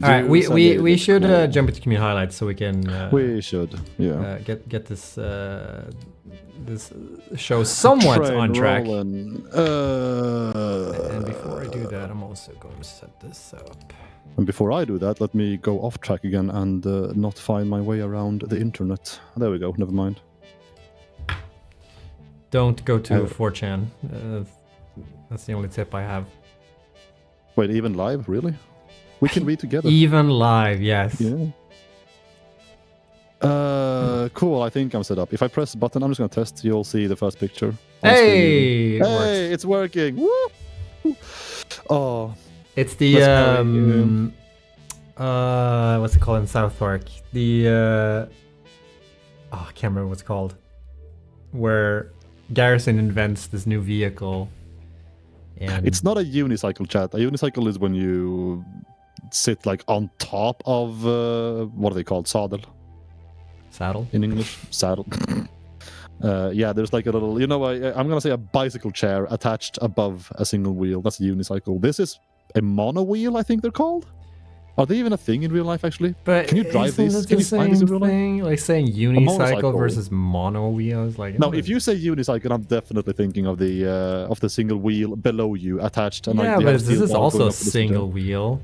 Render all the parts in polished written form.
All right, we should jump into community highlights so we can. We should, yeah. Get this this show somewhat on track. And before I do that, I'm also going to set this up. And before I do that, let me go off track again and not find my way around the internet. There we go. Never mind. Don't go to 4chan. That's the only tip I have. Wait, even live? Really? We can read together. Even live, yes. Yeah. Cool. I think I'm set up. If I press the button, I'm just gonna test. You'll see the first picture. Hey! Hey! It's working. Woo! Oh. It's the what's it called in South Park? The I can't remember what it's called. Where Garrison invents this new vehicle. And it's not a unicycle, chat. A unicycle is when you sit like on top of what are they called? Saddle in English. Saddle. Yeah, there's like a little, you know, I'm gonna say a bicycle chair attached above a single wheel. That's a unicycle. This is a mono wheel, I think they're called. Are they even a thing in real life, actually? But can you drive these? Can you find these in real life? Like saying unicycle versus mono wheels, like no. If you say unicycle, I'm definitely thinking of the single wheel below you attached. And yeah, like, but this is also a single wheel.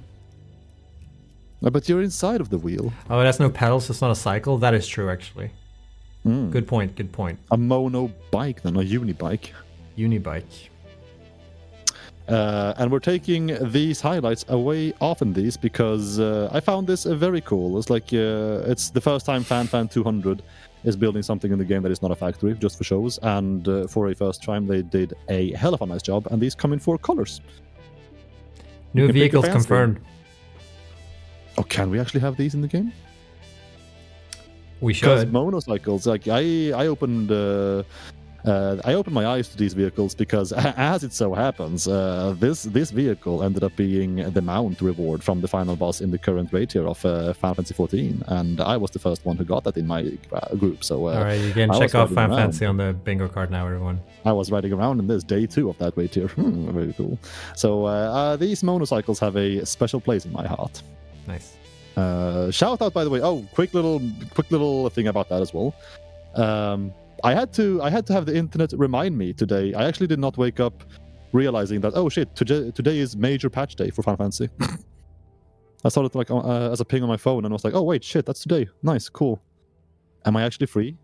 But you're inside of the wheel. Oh, it has no pedals. So it's not a cycle. That is true, actually. Good point. Good point. A mono bike, then a unibike. Unibike. And we're taking these highlights away off in these because I found this very cool. It's like it's the first time FanFan 200 is building something in the game that is not a factory, just for shows. And for a first time, they did a hell of a nice job. And these come in 4 colors. New vehicles confirmed. Oh, can we actually have these in the game? We should. Because motorcycles, like I opened my eyes to these vehicles because, as it so happens, this vehicle ended up being the mount reward from the final boss in the current raid tier of Final Fantasy XIV, and I was the first one who got that in my group. So, all right, you can check off Final Fantasy on the bingo card now, everyone. I was riding around in this day 2 of that raid tier. Very cool. So these motorcycles have a special place in my heart. Nice. Shout out, by the way. Oh, quick little thing about that as well. I had to have the internet remind me today. I actually did not wake up realizing that, oh shit, today is major patch day for Final Fantasy. I saw it like as a ping on my phone and I was like, oh wait, shit, that's today. Nice, cool. Am I actually free?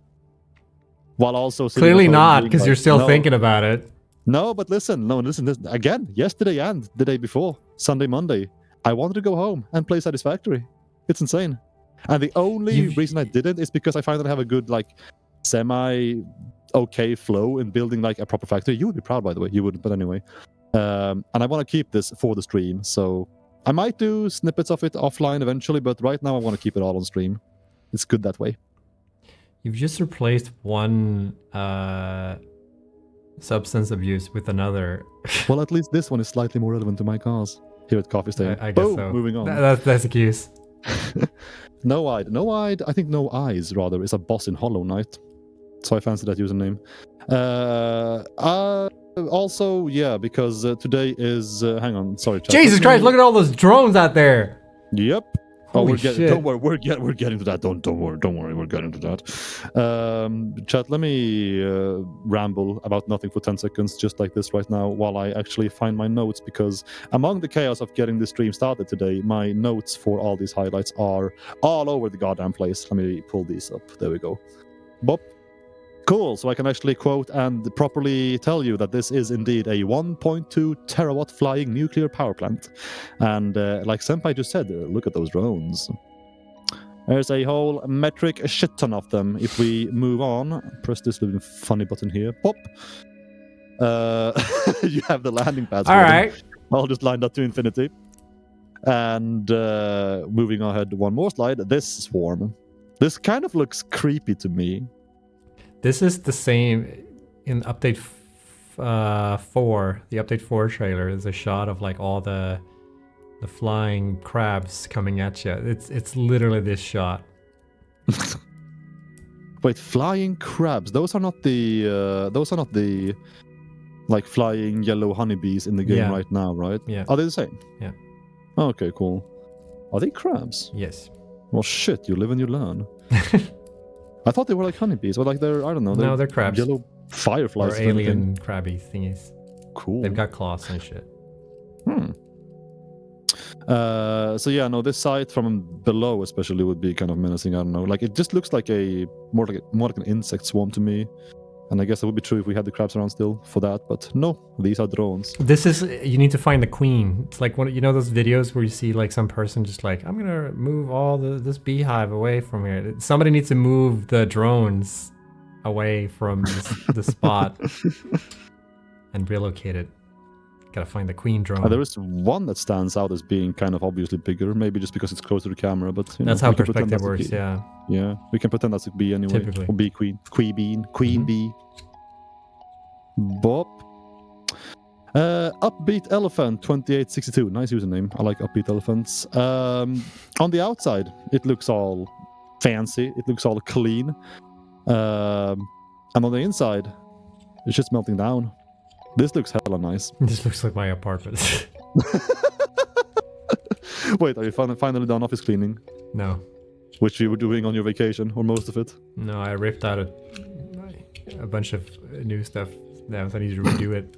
While also clearly not, because you're still thinking about it. No, but listen, again, yesterday and the day before, Sunday, Monday, I wanted to go home and play Satisfactory. It's insane. And the only reason I didn't is because I find that I have a good, like, semi-okay flow in building, like, a proper factory. You would be proud, by the way. You wouldn't, but anyway. And I want to keep this for the stream, so I might do snippets of it offline eventually, but right now I want to keep it all on stream. It's good that way. You've just replaced one substance abuse with another. Well, at least this one is slightly more relevant to my cause. Here at Coffee Stain. I guess boom, so. Moving on. That's a case. No-eyed, I think No Eyes, rather, is a boss in Hollow Knight. So I fancy that username. Also, yeah, because today is... hang on, sorry, chat. Jesus Christ, look at all those drones out there! Yep. Holy shit. Don't worry, we're getting to that. Don't worry, we're getting to that. Chat, let me ramble about nothing for 10 seconds, just like this right now, while I actually find my notes, because among the chaos of getting the stream started today, my notes for all these highlights are all over the goddamn place. Let me pull these up. There we go. Bop. Cool, so I can actually quote and properly tell you that this is indeed a 1.2 terawatt flying nuclear power plant. And like Senpai just said, look at those drones. There's a whole metric shit ton of them. If we move on, press this little funny button here. Pop. You have the landing pads. All right. I'll just line that to infinity. And moving ahead one more slide, this swarm. This kind of looks creepy to me. This is the same in update 4. The update 4 trailer is a shot of like all the flying crabs coming at you. It's literally this shot. Wait, flying crabs? Those are not the like flying yellow honeybees in the game right now, right? Yeah. Are they the same? Yeah. Okay, cool. Are they crabs? Yes. Well, shit, you live and you learn. I thought they were like honeybees, or like they're, I don't know. No, they're crabs. Yellow fireflies. Or alien crabby thingies. Cool. They've got claws and shit. So yeah, no, this sight from below especially would be kind of menacing. I don't know. Like, it just looks like more like an insect swarm to me. And I guess that would be true if we had the crabs around still for that. But no, these are drones. You need to find the queen. It's like one, you know those videos where you see like some person just like, I'm gonna move all this beehive away from here. Somebody needs to move the drones away from the spot and relocate it. Gotta find the queen drone. There is one that stands out as being kind of obviously bigger, maybe just because it's closer to the camera. But that's how perspective works. Yeah. Yeah, we can pretend that's a bee anyway. Typically. Or bee queen, queen bee. Bop. Upbeat Elephant 2862. Nice username. I like Upbeat Elephants. On the outside, it looks all fancy. It looks all clean. And on the inside, it's just melting down. This looks hella nice. This looks like my apartment. Wait, are you finally done office cleaning? No. Which you were doing on your vacation, or most of it? No, I ripped out a bunch of new stuff now, so I need to redo it.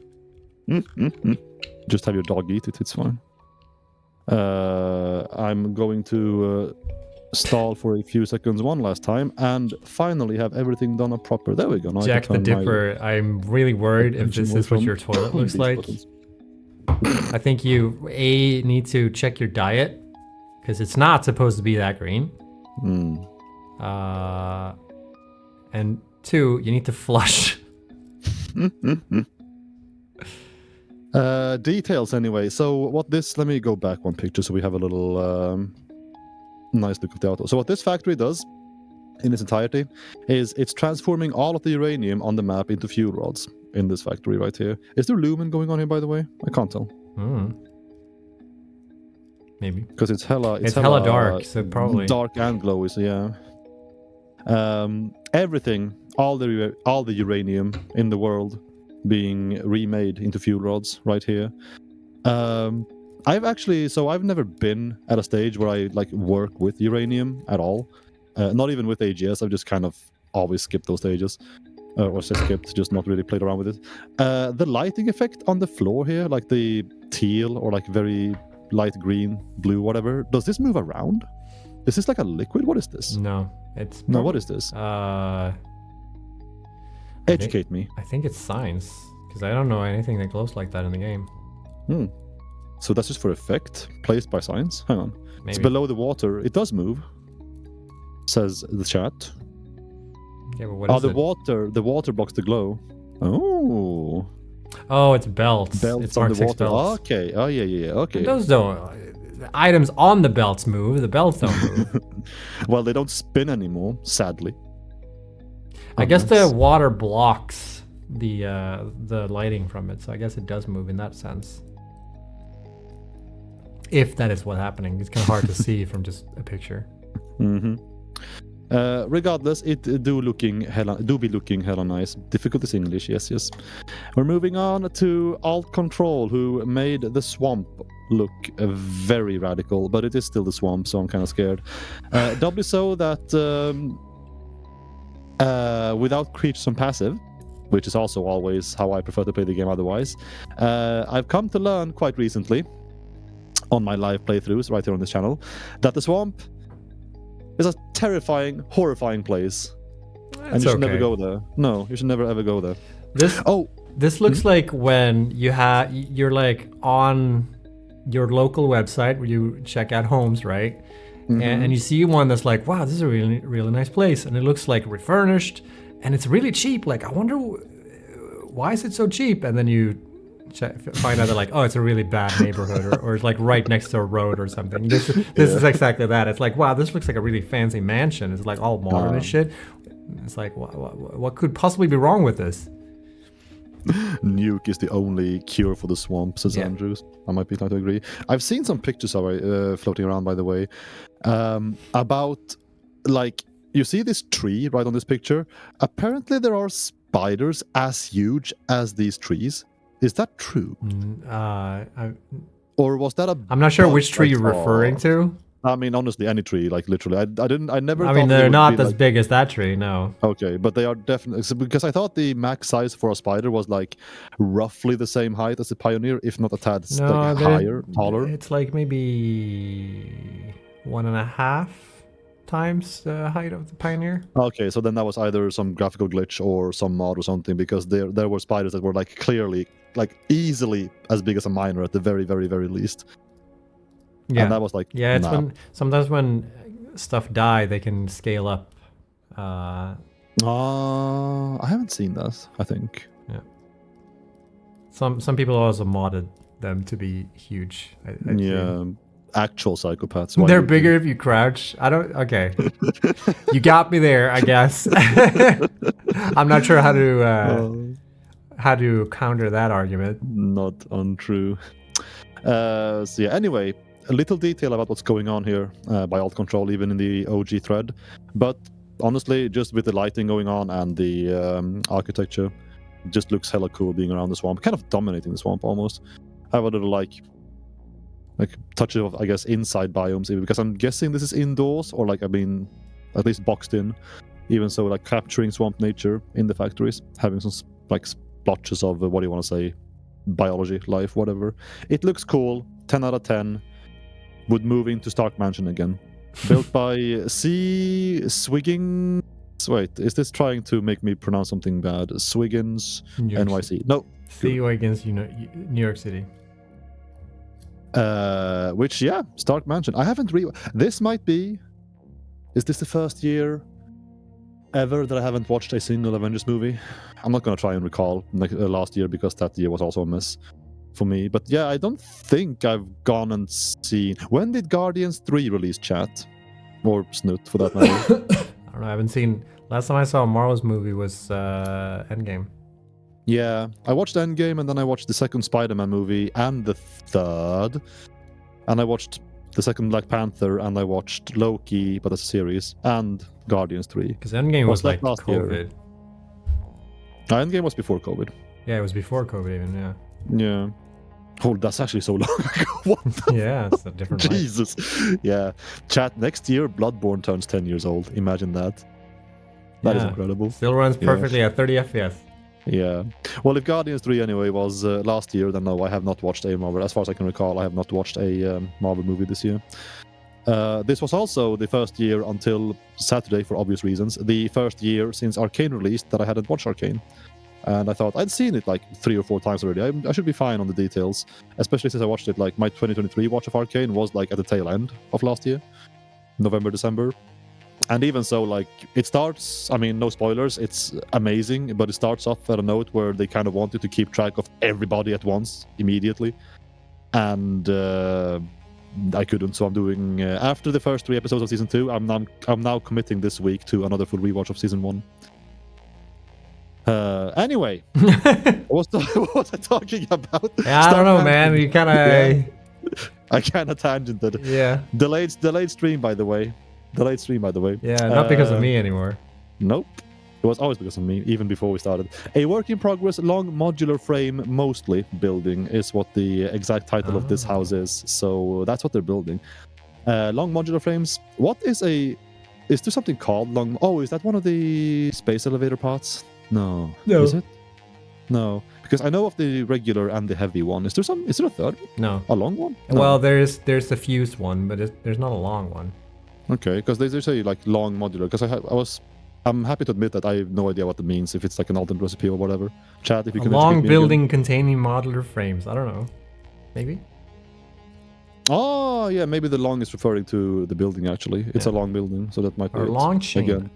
Just have your dog eat it, it's fine. I'm going to stall for a few seconds one last time and finally have everything done up proper. There we go. Now Jack the Dipper, I'm really worried if this is what your toilet looks like. Buttons. I think you, need to check your diet, because it's not supposed to be that green. And 2, you need to flush. Details anyway. So what this, let me go back one picture so we have a little nice look of the auto. So what this factory does in its entirety is it's transforming all of the uranium on the map into fuel rods in this factory right here. Is there lumen going on here, by the way? I can't tell. Maybe. Because it's hella dark, so probably. Dark and glowy, so yeah. Everything, all the uranium in the world being remade into fuel rods right here. I've never been at a stage where I like work with uranium at all. Not even with AGS. I've just kind of always skipped those stages. Or skipped, just not really played around with it. The lighting effect on the floor here, like the teal or like very light green, blue, whatever. Does this move around? Is this like a liquid? What is this? No, it's... No, what is this? Educate me. I think it's science, because I don't know anything that glows like that in the game. So that's just for effect, placed by science? Hang on. Maybe. It's below the water. It does move, says the chat. Yeah, but what is it? The water blocks the glow. Oh. Oh, it's belts. Belts it's on Mark the 6 water. belts. Okay. Oh, yeah. Okay. And those don't... The items on the belts move. The belts don't move. Well, they don't spin anymore, sadly. I guess the water blocks the lighting from it, so I guess it does move in that sense. If that is what's happening. It's kind of hard to see from just a picture. Regardless, it do be looking hella nice. Difficult is English, yes. We're moving on to Alt-Ctrl, who made the swamp look very radical, but it is still the swamp, so I'm kind of scared. Doubly so that without creatures on passive, which is also always how I prefer to play the game otherwise, I've come to learn quite recently on my live playthroughs right here on this channel that the swamp is a terrifying, horrifying place. And you should never go there. No, you should never ever go there. This looks like when you're like on your local website where you check out homes, right? And you see one that's like, wow, this is a really, really nice place. And it looks like refurnished and it's really cheap. Like, I wonder why is it so cheap? And then you find out that like, oh, it's a really bad neighborhood or it's like right next to a road or something. This is exactly that. It's like, wow, this looks like a really fancy mansion. It's like all modern and shit. It's like, what could possibly be wrong with this? Nuke is the only cure for the swamp, says Andrews. I might be inclined to agree. I've seen some pictures floating around, by the way, about, like, you see this tree right on this picture? Apparently there are spiders as huge as these trees. Is that true? Or was that I'm not sure which tree you're referring to. I mean, honestly, any tree, like literally. I never. I thought mean, they they're would not be, as like, big as that tree, no. Okay, but they are definitely because I thought the max size for a spider was like roughly the same height as the Pioneer, if not a tad No, like higher, taller. it's like maybe 1.5 times the height of the Pioneer. Okay, so then that was either some graphical glitch or some mod or something, because there were spiders that were like clearly, like easily as big as a miner at the very, very, very least. Yeah, and that was like, yeah. It's nah. sometimes when stuff die, they can scale up. I haven't seen that, I think. Yeah. Some people also modded them to be huge. I'd Yeah, actual psychopaths. They're bigger if you crouch. I don't. Okay, you got me there, I guess. I'm not sure how to counter that argument. Not untrue. So yeah. Anyway, a little detail about what's going on here by Alt-Ctrl, even in the OG thread, but honestly, just with the lighting going on and the architecture, it just looks hella cool being around the swamp, kind of dominating the swamp almost. I have a little like touch of, I guess, inside biomes, even because I'm guessing this is indoors, or like, I mean, at least boxed in. Even so, like capturing swamp nature in the factories, having some like splotches of what do you want to say, biology, life, whatever. It looks cool. 10 out of 10. Would move into Stark Mansion again. Built by cwigginsNYC. Wait, is this trying to make me pronounce something bad? cwigginsNYC. No. cwigginsNYC, New York City. Which, yeah, Stark Mansion. I haven't this might be. Is this the first year ever that I haven't watched a single Avengers movie? I'm not gonna try and recall like last year, because that year was also a mess for me. But yeah, I don't think I've gone and seen. When did Guardians 3 release, chat? Or Snoot, for that matter? I don't know. I haven't seen. Last time I saw a Marvel's movie was Endgame. Yeah, I watched Endgame, and then I watched the second Spider-Man movie and the third, and I watched the second Black Panther, and I watched Loki, but as a series, and Guardians 3. Because Endgame was like last COVID. Year. Endgame was before COVID. Yeah, it was before COVID even, yeah. Yeah. Oh, that's actually so long ago. What the yeah, it's a different Jesus. Yeah. Chat, next year, Bloodborne turns 10 years old. Imagine that. That is incredible. Still runs perfectly at 30 FPS. Yeah. Well, if Guardians 3 anyway was last year, then no, I have not watched a Marvel. As far as I can recall, I have not watched a Marvel movie this year. This was also the first year until Saturday, for obvious reasons, the first year since Arcane released that I hadn't watched Arcane. And I thought I'd seen it like 3 or 4 times already. I should be fine on the details, especially since I watched it, like my 2023 watch of Arcane was like at the tail end of last year, November, December. And even so, like, it starts, I mean, no spoilers, it's amazing, but it starts off at a note where they kind of wanted to keep track of everybody at once, immediately. And I couldn't, so I'm doing, after the first 3 episodes of Season 2, I'm now committing this week to another full rewatch of Season 1. Anyway, what was I talking about? Yeah, I don't know, man. You kind of... Yeah. I kind of tangented. Yeah. Delayed stream, by the way. Yeah, not because of me anymore. Nope. It was always because of me, even before we started. A work in progress, long modular frame, mostly building, is what the exact title of this house is. So that's what they're building. Long modular frames. What is a... Is there something called long... Oh, is that one of the space elevator parts? No. Is it? No. Because I know of the regular and the heavy one. Is there a third? No. A long one? No. Well, there's the fused one, but there's not a long one. Okay, because they say like long modular. Because I'm happy to admit that I have no idea what it means, if it's like an alternate recipe or whatever. Chat, if you can long building containing modular frames. I don't know. Maybe? Oh, yeah, maybe the long is referring to the building, actually. It's a long building, so that might be or it. long chain. Again,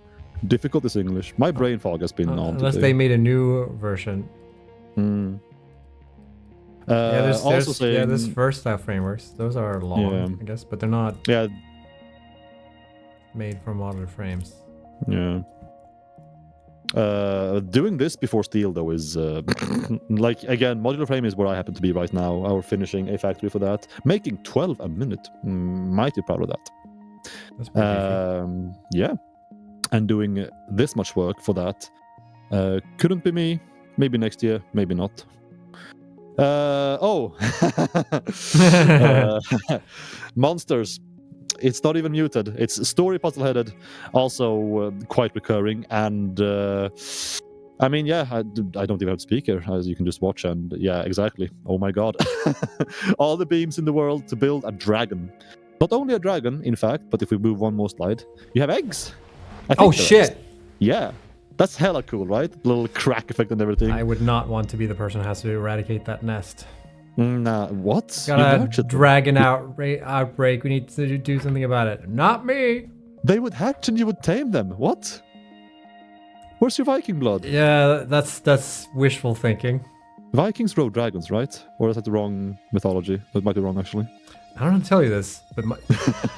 difficult is English. My brain fog has been on unless today. they made a new version. There's versatile frameworks. Those are long, I guess, but they're not made from modular frames. Yeah. Doing this before steel, though, is like, again, modular frame is where I happen to be right now. Or finishing a factory for that, making 12 a minute. Mighty proud of that. That's pretty yeah, and doing this much work for that couldn't be me. Maybe next year, maybe not. Monsters. It's not even muted. It's story puzzle-headed, also quite recurring, and I mean, yeah, I don't even have to speak here, as you can just watch, and yeah, exactly. Oh my god. All the beams in the world to build a dragon. Not only a dragon, in fact, but if we move one more slide, you have eggs. Oh shit! Eggs. Yeah, that's hella cool, right? Little crack effect and everything. I would not want to be the person who has to eradicate that nest. Nah, what? Got a dragon outbreak. We need to do something about it. Not me. They would hatch and you would tame them. What? Where's your Viking blood? Yeah, that's wishful thinking. Vikings rode dragons, right? Or is that the wrong mythology? That might be wrong, actually. I don't know how to tell you this, but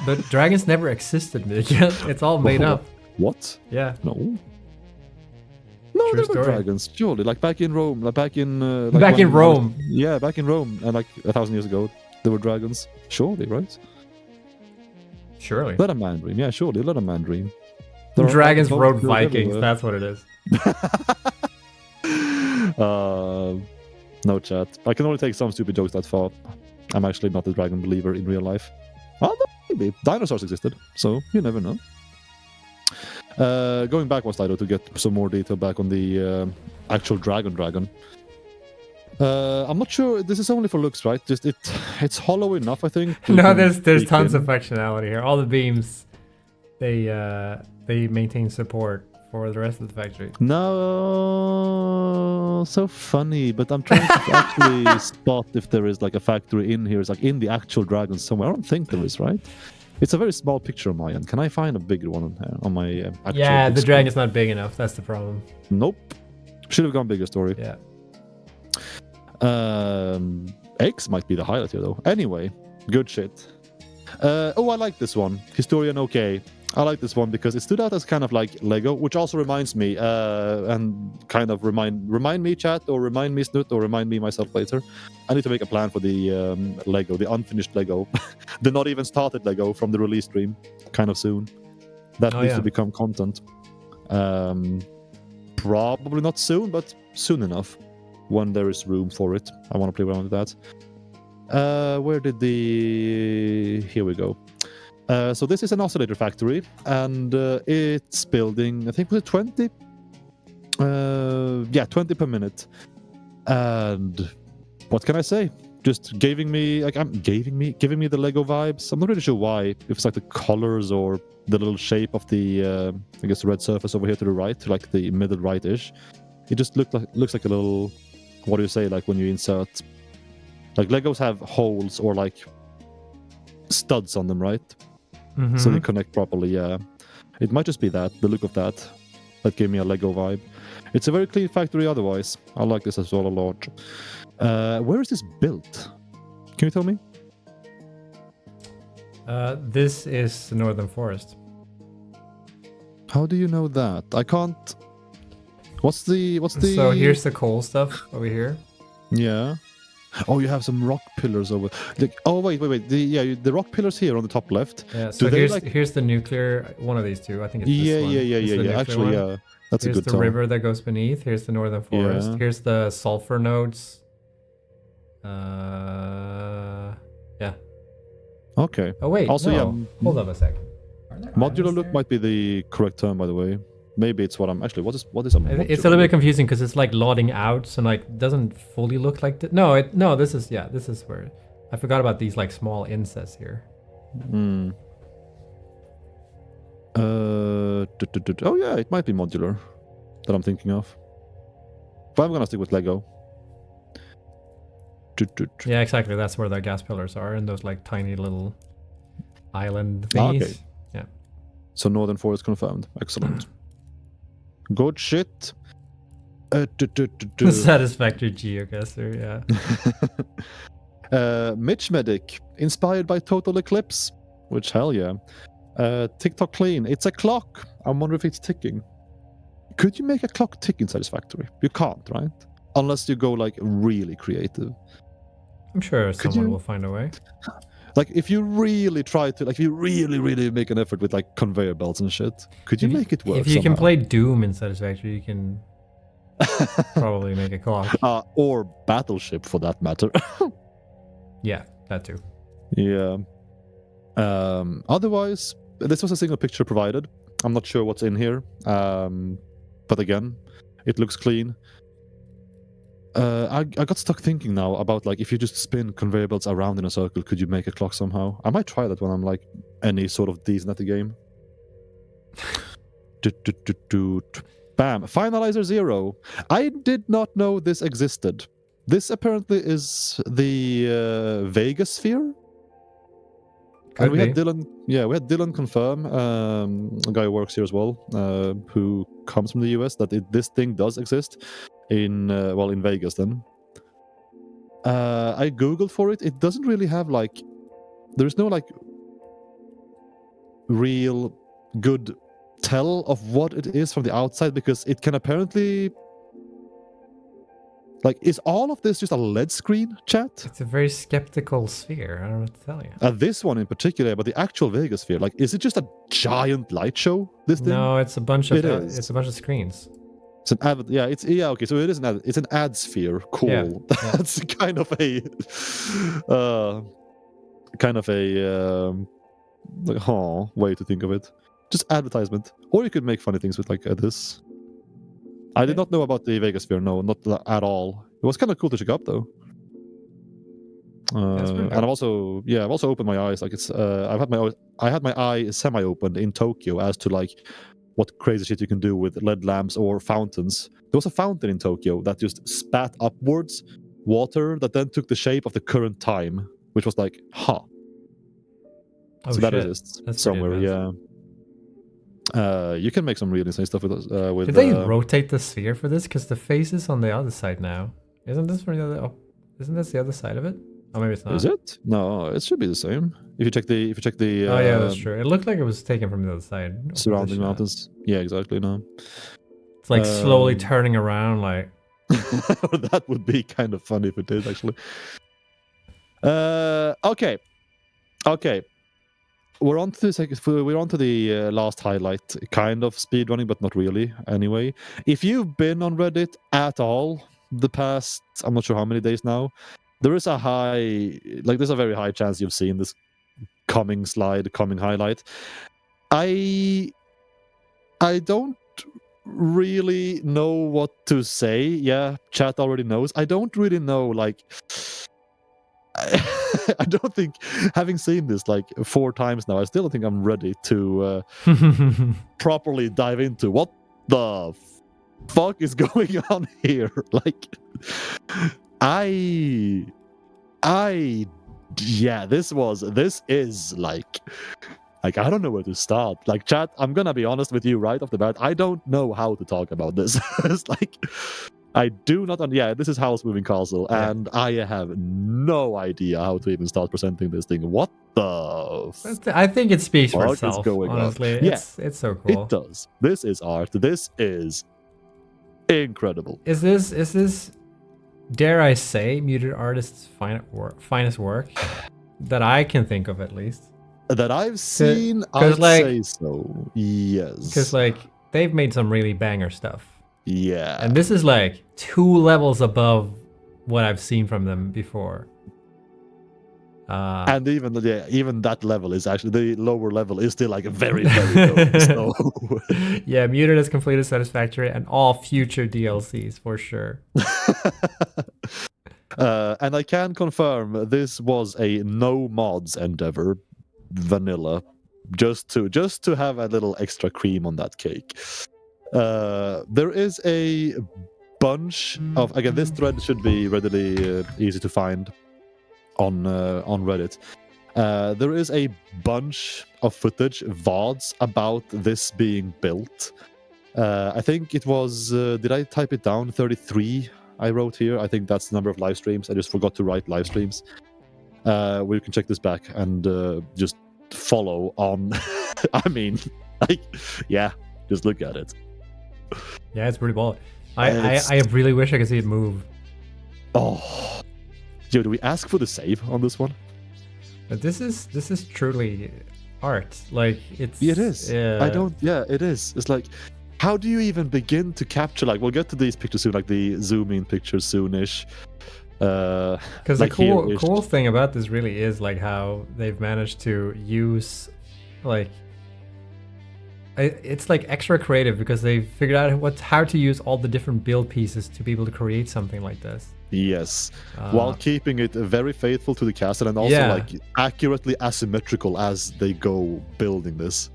but dragons never existed, Nick. It's all made up. What? Yeah. No. No, True there were dragons, surely. Like back in Rome, like back in... back in Rome. Yeah, back in Rome, and like 1,000 years ago, there were dragons. Surely, right? Surely. Let a man dream. Yeah, surely, let a man dream. Dragons rode Vikings, that's what it is. No chat. I can only take some stupid jokes that far. I'm actually not a dragon believer in real life. Well, maybe. Dinosaurs existed, so you never know. Going back one slide though, to get some more detail back on the actual dragon. I'm not sure. This is only for looks, right? Just it's hollow enough, I think. No, there's tons of functionality here. All the beams, they maintain support for the rest of the factory. No, so funny. But I'm trying to actually spot if there is like a factory in here. It's like in the actual dragon somewhere. I don't think there is, right? It's a very small picture on my end. Can I find a bigger one on my actual? Yeah, the dragon's not big enough. That's the problem. Nope. Should have gone bigger story. Yeah. X might be the highlight here though. Anyway, good shit. Oh, I like this one. Historian OK. I like this one because it stood out as kind of like Lego, which also reminds me, and kind of remind me, chat, or remind me, Snoot, or remind me myself later. I need to make a plan for the Lego, the unfinished Lego, the not even started Lego from the release stream, kind of soon. That needs to become content. Probably not soon, but soon enough, when there is room for it. I want to play around with that. Where did the... Here we go. So this is an oscillator factory, and it's building, I think, was it 20? Yeah, 20 per minute. And what can I say? Just giving me the Lego vibes. I'm not really sure why. If it's like the colors or the little shape of the, I guess, the red surface over here to the right, like the middle right-ish. It just looks like a little, what do you say, like when you insert, like Legos have holes or like studs on them, right? Mm-hmm. So they connect properly, yeah. It might just be that, the look of that gave me a Lego vibe. It's a very clean factory otherwise. I like this as well a lot. Where is this built? Can you tell me? This is the Northern Forest. How do you know that? I can't... What's the... So here's the coal stuff over here. Yeah. Oh, you have some rock pillars over. Oh, wait. The rock pillars here on the top left. Yeah. So here's the nuclear. One of these two. I think it's this one. Yeah. Actually, yeah. That's here's a good the river that goes beneath. Here's the Northern Forest. Yeah. Here's the sulfur nodes. Yeah. Okay. Oh wait. Also, no. Hold up a second. Modular look might be the correct term, by the way. Maybe it's what I'm actually. What is a modular? It's a little bit confusing because it's like loading out, so like doesn't fully look like that. No, this is where I forgot about these like small insets here. Oh yeah, it might be modular that I'm thinking of. But I'm gonna stick with Lego. Yeah, exactly. That's where the gas pillars are, and those like tiny little island thingies. Okay. Yeah. So Northern Forest confirmed. Excellent. Good shit. Satisfactory geocaster, yeah. mitchmedic, inspired by Total Eclipse, which hell yeah. Tock Clean, it's a clock. I wonder if it's ticking. Could you make a clock tick in Satisfactory? You can't, right? Unless you go like really creative. I'm sure someone will find a way. Like if you really try to, like if you really make an effort with like conveyor belts and shit, could you make it work? If you can play Doom in Satisfactory, you can probably make a clock. Or Battleship for that matter. Yeah, that too. Yeah. Otherwise, this was a single picture provided. I'm not sure what's in here, but again, it looks clean. I got stuck thinking now about like if you just spin conveyor belts around in a circle, could you make a clock somehow? I might try that when I'm like any sort of decent at the game. Bam! Finalizer 0. I did not know this existed. This apparently is the Vegas sphere. And we had Dylan, we had Dylan confirm, a guy who works here as well, who comes from the US, that this thing does exist in Vegas. Then I googled for it. It doesn't really have like, there's no like real good tell of what it is from the outside, because it can apparently. Like, is all of this just a LED screen, chat? It's a very skeptical sphere. I don't know what to tell you. This one in particular, but the actual Vegas sphere, like, is it just a giant light show? This thing? No, it's a bunch of it's a bunch of screens. It's an ad. Okay. So it is an ad. It's an ad sphere. Cool. Yeah, That's kind of a way to think of it. Just advertisement, or you could make funny things with like this. I did not know about the Vegas sphere. No, not at all. It was kind of cool to check up though. And I've also opened my eyes. Like I had my eye semi-opened in Tokyo as to like what crazy shit you can do with LED lamps or fountains. There was a fountain in Tokyo that just spat upwards water that then took the shape of the current time, which was like, Oh, so that exists somewhere. Yeah. You can make some really insane stuff with. Did they rotate the sphere for this? Because the face is on the other side now. Isn't this from the other? Oh, isn't this the other side of it? Oh, maybe it's not. Is it? No, it should be the same. If you check the. Oh yeah, that's true. It looked like it was taken from the other side. Surrounding mountains. Yeah, exactly. No. It's like slowly turning around, like. That would be kind of funny if it did, actually. Okay. We're on to the last highlight, kind of speedrunning, but not really. Anyway, if you've been on Reddit at all the past, I'm not sure how many days now, there's a very high chance you've seen this coming highlight. I don't really know what to say. Yeah, chat already knows. I don't really know, like. I don't think, having seen this like 4 times now, I still don't think I'm ready to properly dive into what the fuck is going on here. Like, this is like I don't know where to start. Like, chat, I'm gonna be honest with you right off the bat. I don't know how to talk about this. It's like, I do not. This is House Moving Castle, and I have no idea how to even start presenting this thing. What the? I think it speaks for itself. Honestly, it's so cool. It does. This is art. This is incredible. Is this? Dare I say, Muted Artist's finest work that I can think of, at least. That I've seen. I'd say so. Yes. Because like they've made some really banger stuff. Yeah. And this is like 2 levels above what I've seen from them before. And even that level is actually, the lower level is still like very, very low. So. Yeah, Muted has completed Satisfactory and all future DLCs for sure. And I can confirm this was a no mods endeavor, vanilla, just to have a little extra cream on that cake. There is a bunch of, again, this thread should be readily easy to find on Reddit. There is a bunch of footage, VODs, about this being built. I think it was, did I type it down? 33 I wrote here. I think that's the number of live streams. I just forgot to write live streams. We can check this back and just follow on. I mean, like, yeah, just look at it. Yeah, it's pretty bold. I really wish I could see it move. Oh, yo, do we ask for the save on this one? But this is truly art. Like, it is. It is. It's like, how do you even begin to capture? Like, we'll get to these pictures soon, like the zoom in pictures soonish. Because like the cool thing about this really is like how they've managed to use like it's like extra creative because they figured out how to use all the different build pieces to be able to create something like this. Yes, while keeping it very faithful to the castle and also like accurately asymmetrical as they go building this.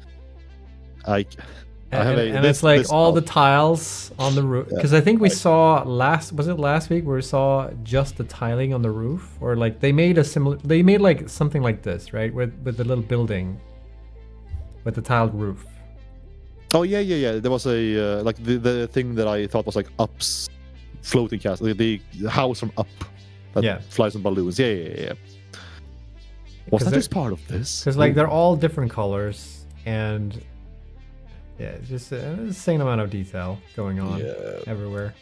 It's like all the tiles on the roof, because I think we saw last week where we saw just the tiling on the roof, or like they made like something like this, right, with the little building with the tiled roof. Oh yeah. There was a like the thing that I thought was like ups floating castle, the house from Up that flies on balloons. Yeah. Was that just part of this? Because like they're all different colors and. Yeah, it's just an insane amount of detail going on everywhere.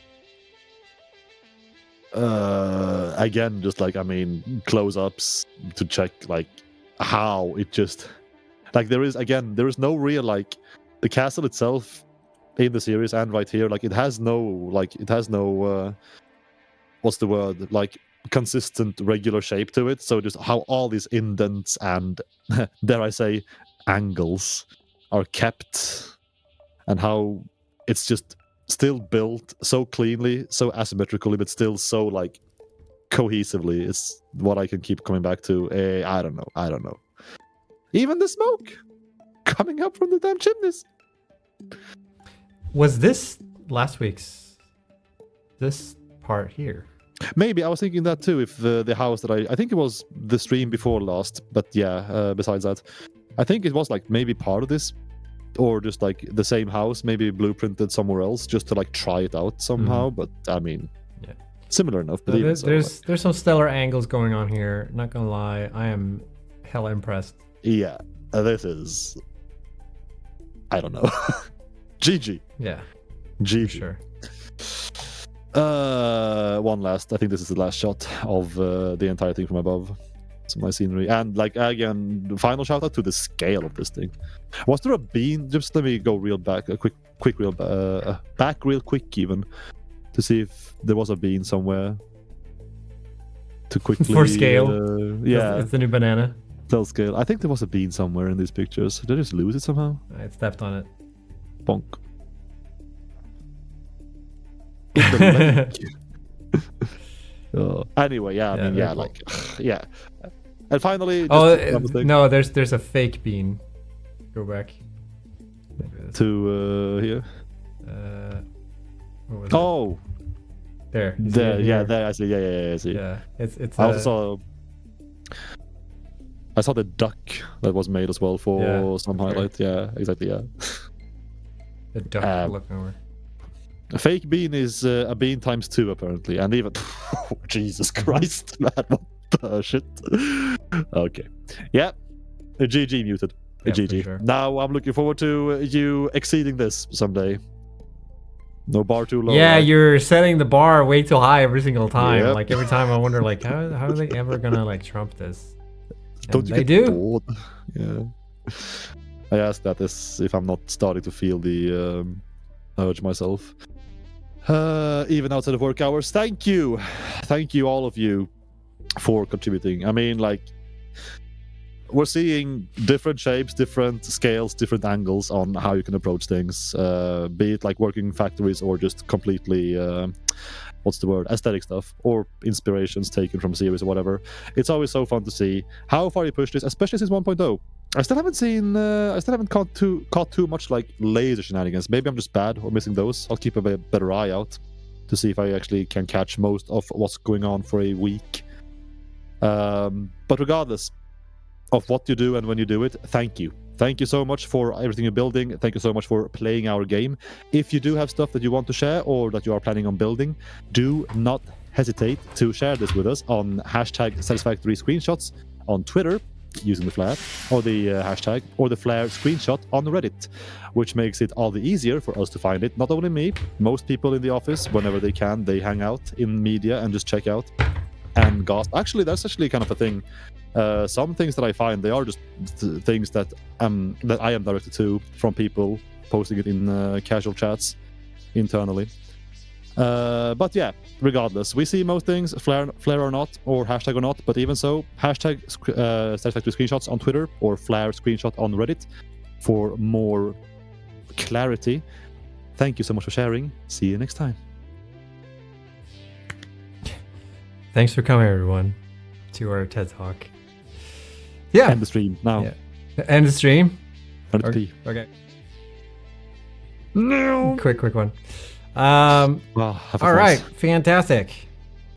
Again, just like, I mean, close-ups to check like how it just like there is no real like the castle itself in the series and right here, like it has no what's the word, like consistent regular shape to it. So just how all these indents and dare I say angles are kept. And how it's just still built so cleanly, so asymmetrically, but still so like cohesively. It's what I can keep coming back to. I don't know. Even the smoke coming up from the damn chimneys. Was this last week's? This part here? Maybe I was thinking that too. If the house that I think it was the stream before last, but yeah. Besides that, I think it was like maybe part of this. Or just like the same house, maybe blueprinted somewhere else, just to like try it out somehow. But I mean, similar enough. But there's some stellar angles going on here. Not gonna lie, I am hella impressed. Yeah, this is. I don't know. GG. Yeah. GG. Sure. One last. I think this is the last shot of the entire thing from above. Some my scenery, and like again, final shout out to the scale of this thing. Was there a bean? Just let me go back real quick even to see if there was a bean somewhere to quickly for scale. It's the new banana. Tell scale. I think there was a bean somewhere in these pictures. Did I just lose it somehow? I stepped on it. Bonk. In the lake. Anyway, yeah. And finally, no, there's a fake bean. Go back to here. Oh, there. There, I see. Yeah, I see. Yeah, it's. I also saw the duck that was made as well for some highlight. Yeah, exactly. Yeah. The duck looking over. A fake bean is a bean times 2 apparently, and even Jesus Christ, man, what the shit? Okay, yeah, a GG muted, a GG. Sure. Now I'm looking forward to you exceeding this someday. No bar too low. Yeah, right? You're setting the bar way too high every single time. Yep. Like every time I wonder, like how are they ever gonna like trump this? Don't you get bored? Yeah. I ask that if I'm not starting to feel the urge myself. Even outside of work hours. Thank you all of you for contributing. I mean, like, we're seeing different shapes, different scales, different angles on how you can approach things, be it like working factories or just completely aesthetic stuff or inspirations taken from series or whatever. It's always so fun to see how far you push this, especially since 1.0. I still haven't caught too much like laser shenanigans. Maybe I'm just bad or missing those. I'll keep a better eye out to see if I actually can catch most of what's going on for a week. But regardless of what you do and when you do it, thank you. Thank you so much for everything you're building. Thank you so much for playing our game. If you do have stuff that you want to share or that you are planning on building, do not hesitate to share this with us on hashtag Satisfactory screenshots on Twitter using the flare or the hashtag or the flare screenshot on Reddit, which makes it all the easier for us to find it. Not only me, most people in the office, whenever they can, they hang out in media and just check out and gossip. Actually, that's actually kind of a thing. Some things that I find, they are just things that I am directed to from people posting it in casual chats internally. But yeah, regardless, we see most things, flare or not, or hashtag or not. But even so, hashtag Satisfactory screenshots on Twitter or flare screenshot on Reddit for more clarity. Thank you so much for sharing. See you next time. Thanks for coming, everyone, to our TED Talk. Yeah. End the stream now. Yeah. End the stream. Okay. No. Quick one. Wow, all right. Fantastic.